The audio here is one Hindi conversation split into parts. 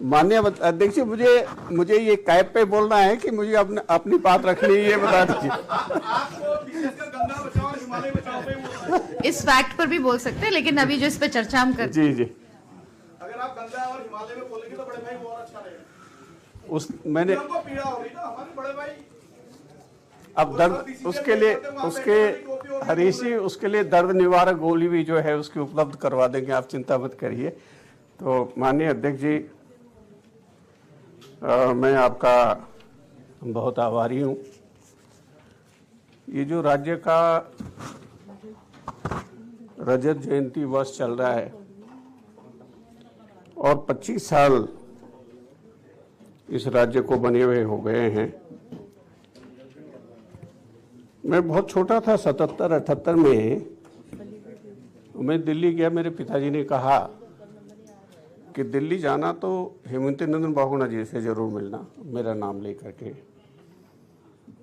माननीय अध्यक्ष जी, मुझे ये कैब पे बोलना है कि मुझे अपनी बात रखनी है, ये बता दीजिए। इस फैक्ट पर भी बोल सकते हैं, लेकिन अभी जो इस पे चर्चा हम कर जी जी, अगर आप गंगा और हिमालय में बोलेंगे तो बड़े भाई वो और अच्छा रहेगा। उस मैंने हमको पीड़ा हो रही ना, हमारे बड़े भाई अब दर्द उसके हरीश जी, उसके लिए दर्द निवारक गोली भी जो है उसकी उपलब्ध करवा देंगे, आप चिंता मत करिए। तो माननीय अध्यक्ष जी, मैं आपका बहुत आभारी हूँ। ये जो राज्य का रजत जयंती वर्ष चल रहा है और 25 साल इस राज्य को बने हुए हो गए हैं। मैं बहुत छोटा था, 77-78 में मैं दिल्ली गया। मेरे पिताजी ने कहा कि दिल्ली जाना तो हेमंत नंदन बहुगुणा जी से जरूर मिलना, मेरा नाम लेकर के।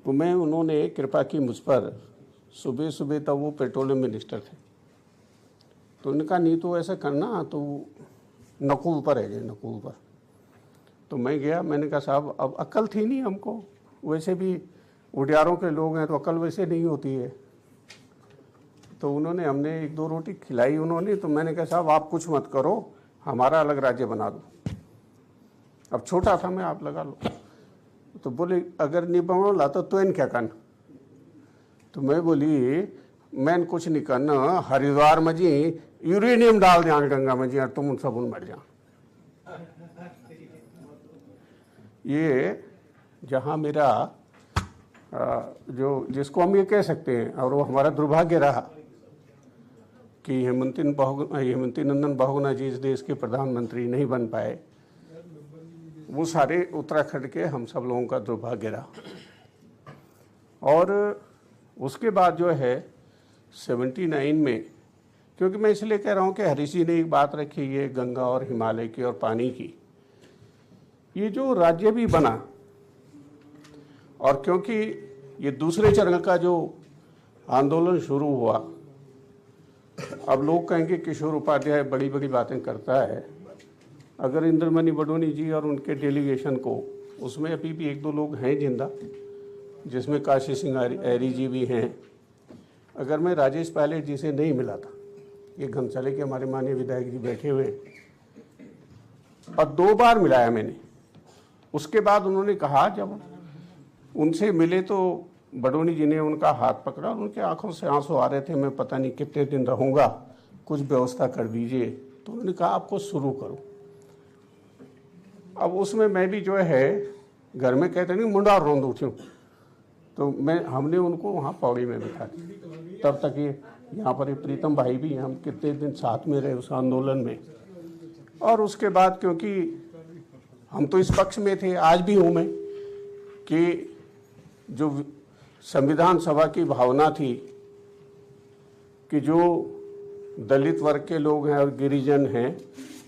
तो मैं, उन्होंने कृपा की मुझ पर, सुबह सुबह तब वो पेट्रोलियम मिनिस्टर थे, तो उन्होंने कहा नहीं तो ऐसा करना, तो नकुल पर है, नकुल पर। तो मैं गया, मैंने कहा साहब अब अक्ल थी नहीं हमको, वैसे भी उडियारों के लोग हैं तो अक्ल वैसे नहीं होती है। तो उन्होंने, हमने 1-2 रोटी खिलाई उन्होंने, तो मैंने कहा साहब आप कुछ मत करो, हमारा अलग राज्य बना दो। अब छोटा था मैं, आप लगा लो। तो बोले अगर नहीं बनो लाता तो इन क्या करना। तो मैं बोली मैं कुछ नहीं करना, हरिद्वार में जी यूरेनियम डाल दिया गंगा में जी, तुम उन सब उन मर जा। ये जहाँ मेरा जो, जिसको हम ये कह सकते हैं, और वो हमारा दुर्भाग्य रहा कि हेमंत नंदन बहुगुणा जी इस देश के प्रधानमंत्री नहीं बन पाए, वो सारे उत्तराखंड के हम सब लोगों का दुर्भाग्य रहा। और उसके बाद जो है 79 में, क्योंकि मैं इसलिए कह रहा हूँ कि हरीश जी ने एक बात रखी, ये गंगा और हिमालय की और पानी की, ये जो राज्य भी बना, और क्योंकि ये दूसरे चरण का जो आंदोलन शुरू हुआ, अब लोग कहेंगे किशोर उपाध्याय बड़ी बड़ी बातें करता है। अगर इंद्रमणि बडोनी जी और उनके डेलीगेशन को, उसमें अभी भी 1-2 लोग हैं जिंदा, जिसमें काशी सिंह ऐरी जी भी हैं। अगर मैं राजेश पायलट जी से नहीं मिला था, ये घनसाले के हमारे माननीय विधायक जी बैठे हुए, और 2 बार मिलाया मैंने। उसके बाद उन्होंने कहा, जब उनसे मिले तो बडोनी जी ने उनका हाथ पकड़ा, उनके आंखों से आंसू आ रहे थे, मैं पता नहीं कितने दिन रहूँगा, कुछ व्यवस्था कर दीजिए। तो उन्होंने कहा आपको शुरू करो। अब उसमें मैं भी जो है घर में कहते नहीं मुंडा रोंद उठूँ, तो हमने उनको वहाँ पौड़ी में बिठा दिया। तब तक ये यहाँ पर प्रीतम भाई भी, हम कितने दिन साथ में रहे उस आंदोलन में। और उसके बाद क्योंकि हम तो इस पक्ष में थे, आज भी हूँ मैं, कि जो संविधान सभा की भावना थी कि जो दलित वर्ग के लोग हैं और गिरिजन हैं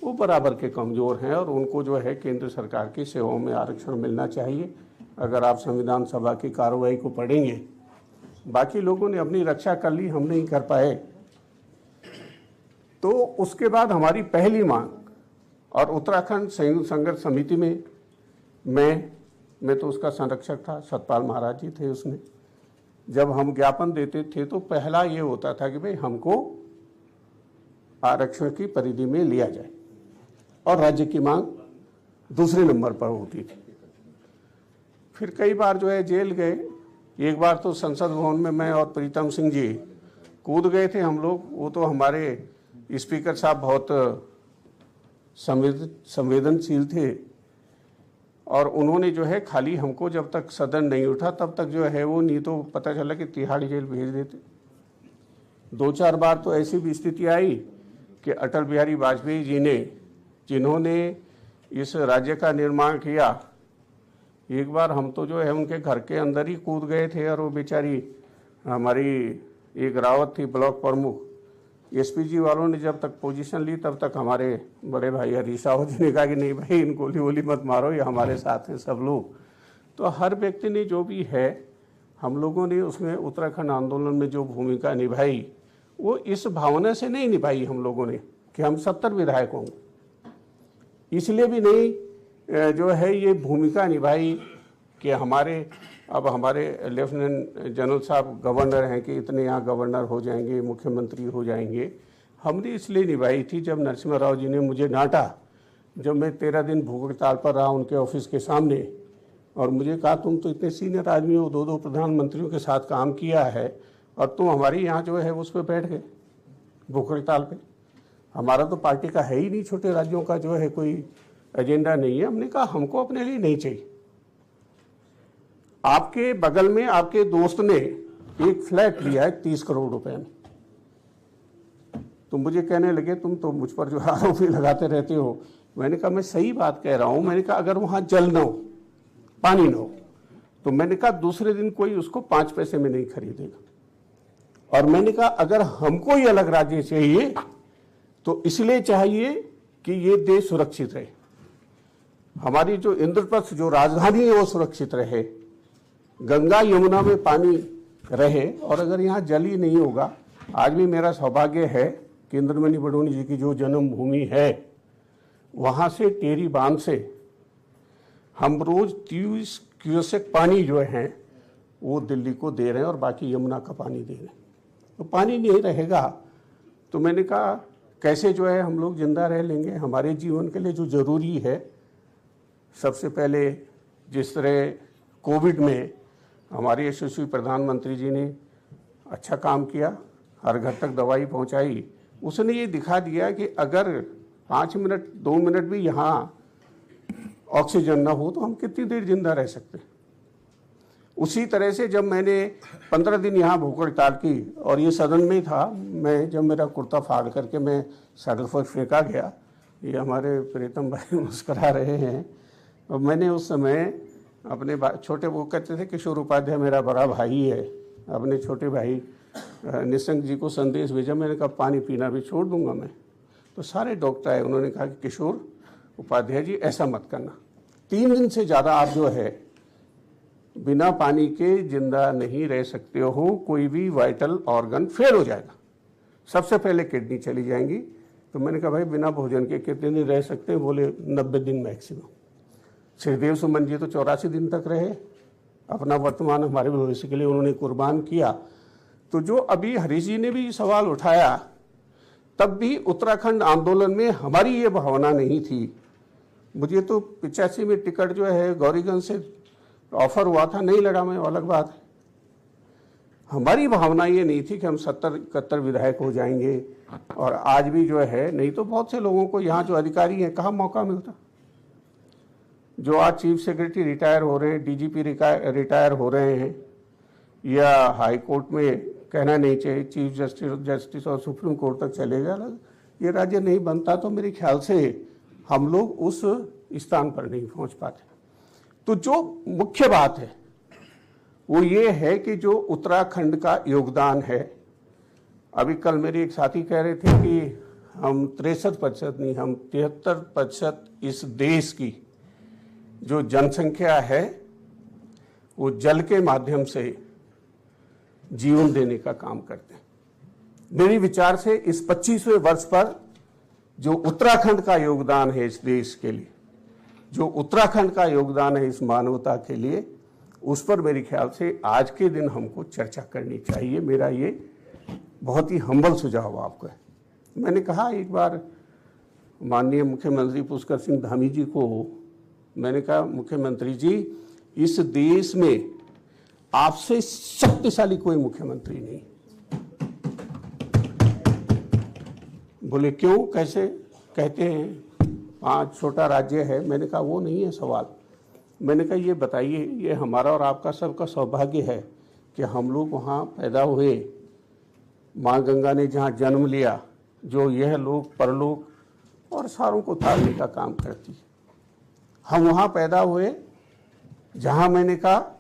वो बराबर के कमज़ोर हैं और उनको जो है केंद्र सरकार की सेवाओं में आरक्षण मिलना चाहिए। अगर आप संविधान सभा की कार्रवाई को पढ़ेंगे, बाकी लोगों ने अपनी रक्षा कर ली, हम नहीं कर पाए। तो उसके बाद हमारी पहली मांग, और उत्तराखंड संयुक्त संघर्ष समिति में मैं तो उसका संरक्षक था, सतपाल महाराज जी थे उसमें। जब हम ज्ञापन देते थे तो पहला ये होता था कि भाई हमको आरक्षण की परिधि में लिया जाए, और राज्य की मांग दूसरे नंबर पर होती थी। फिर कई बार जो है जेल गए। एक बार तो संसद भवन में मैं और प्रीतम सिंह जी कूद गए थे हम लोग। वो तो हमारे स्पीकर साहब बहुत संवेदनशील थे, और उन्होंने जो है खाली हमको जब तक सदन नहीं उठा तब तक जो है वो, नहीं तो पता चला कि तिहाड़ जेल भेज देते। 2-4 बार तो ऐसी भी स्थिति आई कि अटल बिहारी वाजपेयी जी ने, जिन्होंने इस राज्य का निर्माण किया, एक बार हम तो जो है उनके घर के अंदर ही कूद गए थे, और वो बेचारी हमारी एक रावत थी ब्लॉक प्रमुख, एसपीजी वालों ने जब तक पोजीशन ली तब तक हमारे बड़े भाई हरीश रावत जी ने कहा कि नहीं भाई इन गोली वोली मत मारो, ये हमारे साथ हैं सब लोग। तो हर व्यक्ति ने जो भी है, हम लोगों ने उसमें उत्तराखंड आंदोलन में जो भूमिका निभाई वो इस भावना से नहीं निभाई हम लोगों ने कि हम 70 विधायक होंगे, इसलिए भी नहीं जो है ये भूमिका निभाई कि अब हमारे लेफ्टिनेंट जनरल साहब गवर्नर हैं कि इतने यहाँ गवर्नर हो जाएंगे, मुख्यमंत्री हो जाएंगे। हमने इसलिए निभाई थी जब नरसिम्हा राव जी ने मुझे डांटा, जब मैं 13 दिन भूख हड़ताल पर रहा उनके ऑफिस के सामने, और मुझे कहा तुम तो इतने सीनियर आदमी हो, 2 प्रधानमंत्रियों के साथ काम किया है और तुम हमारे यहाँ जो है उस पर बैठ गए भूख हड़ताल पे। हमारा तो पार्टी का है ही नहीं, छोटे राज्यों का जो है कोई एजेंडा नहीं है। हमने कहा हमको अपने लिए नहीं चाहिए। आपके बगल में आपके दोस्त ने एक फ्लैट लिया है 30 करोड़ रुपए में, तो मुझे कहने लगे तुम तो मुझ पर जो आरोप लगाते रहते हो। मैंने कहा मैं सही बात कह रहा हूं। मैंने कहा अगर वहां जल ना हो, पानी ना हो, तो मैंने कहा दूसरे दिन कोई उसको 5 पैसे में नहीं खरीदेगा। और मैंने कहा अगर हमको ये अलग राज्य चाहिए तो इसलिए चाहिए कि ये देश सुरक्षित रहे, हमारी जो इंद्रप्रस्थ जो राजधानी है वो सुरक्षित रहे, गंगा यमुना में पानी रहे। और अगर यहाँ जल ही नहीं होगा, आज भी मेरा सौभाग्य है कि इंद्रमणि बडोनी जी की जो जन्मभूमि है वहाँ से टेरी बांध से हम रोज 30 क्यूसेक पानी जो है वो दिल्ली को दे रहे हैं और बाकी यमुना का पानी दे रहे हैं। तो पानी नहीं रहेगा तो मैंने कहा कैसे जो है हम लोग जिंदा रह लेंगे। हमारे जीवन के लिए जो ज़रूरी है, सबसे पहले जिस तरह कोविड में हमारे यशस्वी प्रधानमंत्री जी ने अच्छा काम किया, हर घर तक दवाई पहुंचाई, उसने ये दिखा दिया कि अगर 5 मिनट 2 मिनट भी यहाँ ऑक्सीजन ना हो तो हम कितनी देर जिंदा रह सकते हैं। उसी तरह से जब मैंने 15 दिन यहाँ भूख हड़ताल की और ये सदन में था, मैं जब मेरा कुर्ता फाड़ करके मैं सड़क पर फेंका गया, ये हमारे प्रीतम भाई मुस्करा रहे हैं, और मैंने उस समय अपने छोटे, वो कहते थे किशोर उपाध्याय मेरा बड़ा भाई है, अपने छोटे भाई निशंक जी को संदेश भेजा। मैंने कहा पानी पीना भी छोड़ दूंगा मैं। तो सारे डॉक्टर आए, उन्होंने कहा कि किशोर उपाध्याय जी ऐसा मत करना, 3 दिन से ज़्यादा आप जो है बिना पानी के जिंदा नहीं रह सकते हो, कोई भी वाइटल ऑर्गन फेल हो जाएगा, सबसे पहले किडनी चली जाएंगी। तो मैंने कहा भाई बिना भोजन के कितने दिन रह सकते हैं? बोले 90 दिन मैक्सिमम। श्रीदेव सुमन जी तो 84 दिन तक रहे, अपना वर्तमान हमारे भविष्य के लिए उन्होंने कुर्बान किया। तो जो अभी हरीश जी ने भी सवाल उठाया, तब भी उत्तराखंड आंदोलन में हमारी ये भावना नहीं थी। मुझे तो 85 में टिकट जो है गौरीगंज से ऑफर हुआ था, नहीं लड़ा मैं, अलग बात है। हमारी भावना ये नहीं थी कि हम 70-71 विधायक हो जाएंगे। और आज भी जो है, नहीं तो बहुत से लोगों को यहाँ जो अधिकारी हैं कहाँ मौका मिलता। जो आज चीफ सेक्रेटरी रिटायर हो रहे हैं, डीजीपी रिटायर हो रहे हैं, या हाई कोर्ट में कहना नहीं चाहिए चीफ जस्टिस और सुप्रीम कोर्ट तक चलेगा, ये राज्य नहीं बनता तो मेरे ख्याल से हम लोग उस स्थान पर नहीं पहुंच पाते। तो जो मुख्य बात है वो ये है कि जो उत्तराखंड का योगदान है, अभी कल मेरे एक साथी कह रहे थे कि हम 63% नहीं, हम 73% इस देश की जो जनसंख्या है वो जल के माध्यम से जीवन देने का काम करते हैं। मेरे विचार से इस 25वें वर्ष पर जो उत्तराखंड का योगदान है इस देश के लिए, जो उत्तराखंड का योगदान है इस मानवता के लिए, उस पर मेरे ख्याल से आज के दिन हमको चर्चा करनी चाहिए। मेरा ये बहुत ही हम्बल सुझाव आपको है। मैंने कहा एक बार माननीय मुख्यमंत्री पुष्कर सिंह धामी जी को, मैंने कहा मुख्यमंत्री जी इस देश में आपसे शक्तिशाली कोई मुख्यमंत्री नहीं। बोले क्यों, कैसे? कहते हैं 5 छोटा राज्य है। मैंने कहा वो नहीं है सवाल। मैंने कहा ये बताइए, ये हमारा और आपका सबका सौभाग्य है कि हम लोग वहाँ पैदा हुए, माँ गंगा ने जहाँ जन्म लिया, जो यह लोक परलोक और सारों को तारने का काम करती है। हम वहाँ पैदा हुए जहाँ मैंने कहा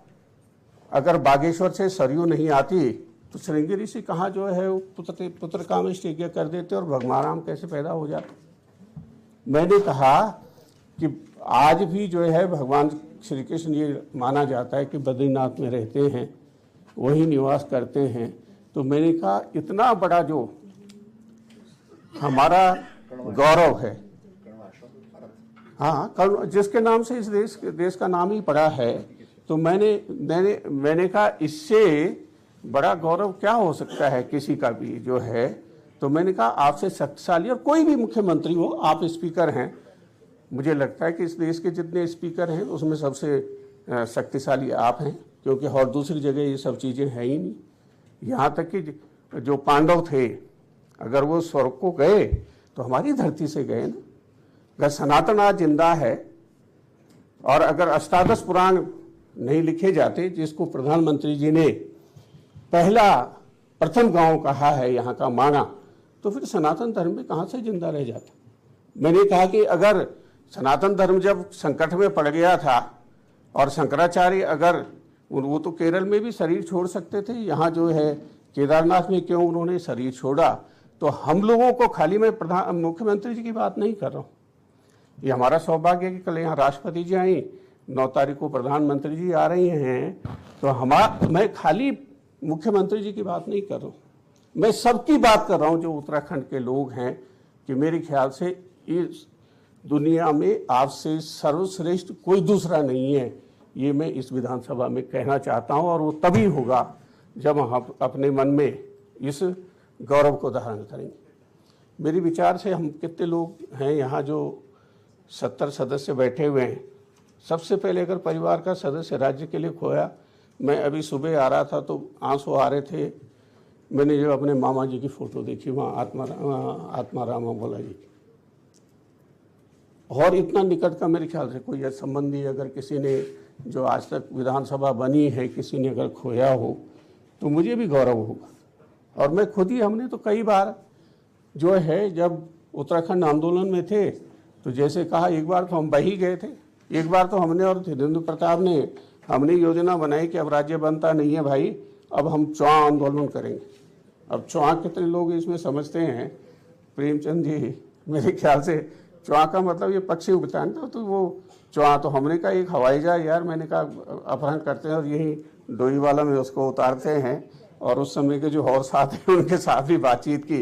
अगर बागेश्वर से सरयू नहीं आती तो श्रृंगेरी से कहाँ जो है पुत्र कामेष्टि यज्ञ कर देते और भगवान कैसे पैदा हो जाते। मैंने कहा कि आज भी जो है भगवान श्री कृष्ण ये माना जाता है कि बद्रीनाथ में रहते हैं, वही निवास करते हैं। तो मैंने कहा इतना बड़ा जो हमारा गौरव है, हाँ, जिसके नाम से इस देश का नाम ही पड़ा है, तो मैंने कहा इससे बड़ा गौरव क्या हो सकता है किसी का भी जो है। तो मैंने कहा आपसे शक्तिशाली और कोई भी मुख्यमंत्री हो, आप स्पीकर हैं, मुझे लगता है कि इस देश के जितने स्पीकर हैं उसमें सबसे शक्तिशाली आप हैं, क्योंकि और दूसरी जगह ये सब चीज़ें हैं ही नहीं। यहाँ तक कि जो पांडव थे, अगर वो स्वर्ग को गए तो हमारी धरती से गए ना। अगर सनातन आज जिंदा है और अगर अष्टादश पुराण नहीं लिखे जाते, जिसको प्रधानमंत्री जी ने प्रथम गांव कहा है यहाँ का माना, तो फिर सनातन धर्म में कहाँ से जिंदा रह जाता। मैंने कहा कि अगर सनातन धर्म जब संकट में पड़ गया था और शंकराचार्य अगर वो तो केरल में भी शरीर छोड़ सकते थे, यहाँ जो है केदारनाथ में क्यों उन्होंने शरीर छोड़ा। तो हम लोगों को खाली मैं मुख्यमंत्री जी की बात नहीं कर रहा हूँ, ये हमारा सौभाग्य है कि कल यहाँ राष्ट्रपति जी आई, 9 तारीख को प्रधानमंत्री जी आ रही हैं। तो मैं खाली मुख्यमंत्री जी की बात नहीं कर रहा हूँ, मैं सबकी बात कर रहा हूँ जो उत्तराखंड के लोग हैं, कि मेरे ख्याल से इस दुनिया में आपसे सर्वश्रेष्ठ कोई दूसरा नहीं है। ये मैं इस विधानसभा में कहना चाहता हूँ, और वो तभी होगा जब हम अपने मन में इस गौरव को धारण करेंगे। मेरे विचार से हम कितने लोग हैं यहाँ जो 70 सदस्य बैठे हुए हैं। सबसे पहले अगर परिवार का सदस्य राज्य के लिए खोया, मैं अभी सुबह आ रहा था तो आंसू आ रहे थे, मैंने जो अपने मामा जी की फ़ोटो देखी वहाँ आत्माराम अम्बोला जी की, और इतना निकट का मेरे ख्याल से कोई संबंधी अगर किसी ने जो आज तक विधानसभा बनी है किसी ने अगर खोया हो तो मुझे भी गौरव होगा। और मैं खुद ही, हमने तो कई बार जो है जब उत्तराखंड आंदोलन में थे तो जैसे कहा, एक बार तो हम बही गए थे, एक बार तो हमने और धीरेन्द्र प्रताप ने हमने योजना बनाई कि अब राज्य बनता नहीं है भाई, अब हम चुनाव आंदोलन करेंगे। अब चुनाव कितने लोग इसमें समझते हैं, प्रेमचंद जी मेरे ख्याल से चुनाव का मतलब ये पक्षी उपचान था, तो वो चुनाव तो हमने कहा एक हवाई जहाज यार, मैंने कहा अपहरण करते हैं और यही डोईवाला में उसको उतारते हैं, और उस समय के जो और साथ हैं उनके साथ भी बातचीत की।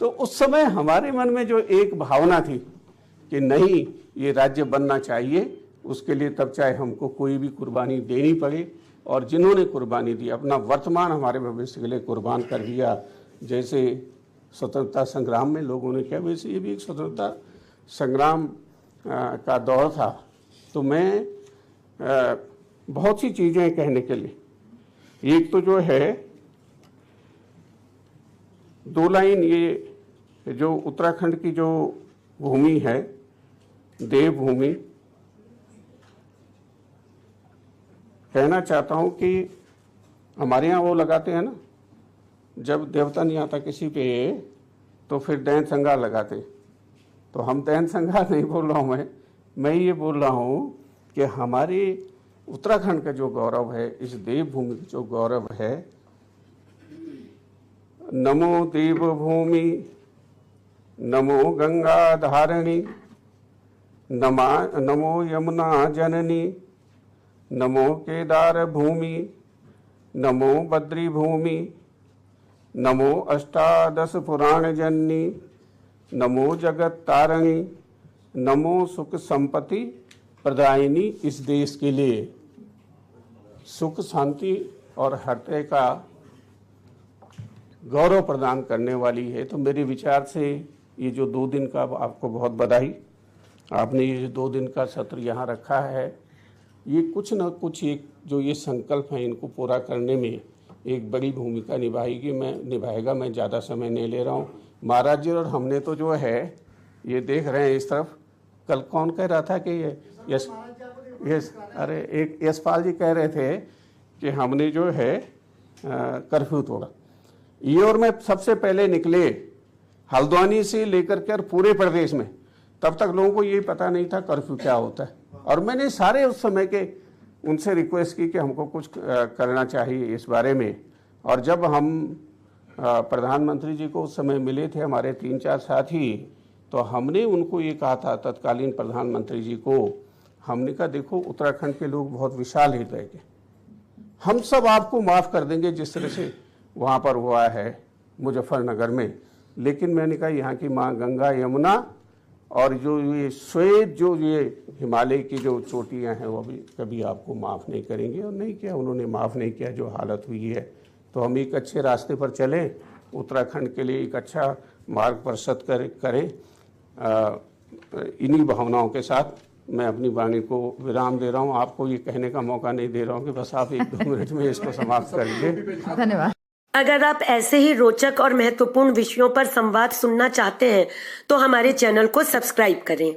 तो उस समय हमारे मन में जो एक भावना थी कि नहीं ये राज्य बनना चाहिए, उसके लिए तब चाहे हमको कोई भी कुर्बानी देनी पड़े, और जिन्होंने कुर्बानी दी अपना वर्तमान हमारे भविष्य के लिए कुर्बान कर दिया, जैसे स्वतंत्रता संग्राम में लोगों ने किया, वैसे ये भी एक स्वतंत्रता संग्राम का दौर था। तो मैं बहुत सी चीज़ें कहने के लिए, एक तो जो है 2 लाइन, ये जो उत्तराखंड की जो भूमि है देवभूमि, कहना चाहता हूँ कि हमारे यहाँ वो लगाते हैं ना, जब देवता नहीं आता किसी पे तो फिर दैन संगार लगाते। तो हम दैन संगार नहीं बोल रहा हूँ, मैं ये बोल रहा हूँ कि हमारे उत्तराखंड का जो गौरव है, इस देवभूमि का जो गौरव है, नमो देवभूमि नमो गंगा धारिणी नमो यमुना जननी नमो केदार भूमि नमो बद्री भूमि नमो अष्टादश पुराण जननी नमो जगत तारिणी नमो सुख संपत्ति प्रदायिनी। इस देश के लिए सुख शांति और हर तरह का गौरव प्रदान करने वाली है। तो मेरे विचार से ये जो 2 दिन का, आपको बहुत बधाई, आपने ये जो 2 दिन का सत्र यहाँ रखा है, ये कुछ न कुछ एक जो ये संकल्प है इनको पूरा करने में एक बड़ी भूमिका निभाएगा। मैं ज़्यादा समय नहीं ले रहा हूँ। महाराज जी और हमने तो जो है ये देख रहे हैं इस तरफ, कल कौन कह रहा था कि ये यस अरे एक यशपाल जी कह रहे थे कि हमने जो है कर्फ्यू तोड़ा। ये और मैं सबसे पहले निकले हल्द्वानी से लेकर के पूरे प्रदेश में, तब तक लोगों को ये पता नहीं था कर्फ्यू क्या होता है, और मैंने सारे उस समय के उनसे रिक्वेस्ट की कि हमको कुछ करना चाहिए इस बारे में। और जब हम प्रधानमंत्री जी को उस समय मिले थे हमारे 3-4 साथी, तो हमने उनको ये कहा था तत्कालीन प्रधानमंत्री जी को, हमने कहा देखो उत्तराखंड के लोग बहुत विशाल हृदय के, हम सब आपको माफ़ कर देंगे जिस तरह से वहाँ पर हुआ है मुजफ्फरनगर में, लेकिन मैंने कहा यहाँ की माँ गंगा यमुना और जो ये श्वेत जो ये हिमालय की जो चोटियां हैं वो भी कभी आपको माफ़ नहीं करेंगे, और नहीं किया, उन्होंने माफ़ नहीं किया जो हालत हुई है। तो हम एक अच्छे रास्ते पर चलें, उत्तराखंड के लिए एक अच्छा मार्ग प्रशस्त करें। इन्हीं भावनाओं के साथ मैं अपनी वाणी को विराम दे रहा हूँ। आपको ये कहने का मौका नहीं दे रहा हूँ कि बस आप 1-2 मिनट में इसको समाप्त कर दीजिए। धन्यवाद। अगर आप ऐसे ही रोचक और महत्वपूर्ण विषयों पर संवाद सुनना चाहते हैं तो हमारे चैनल को सब्सक्राइब करें।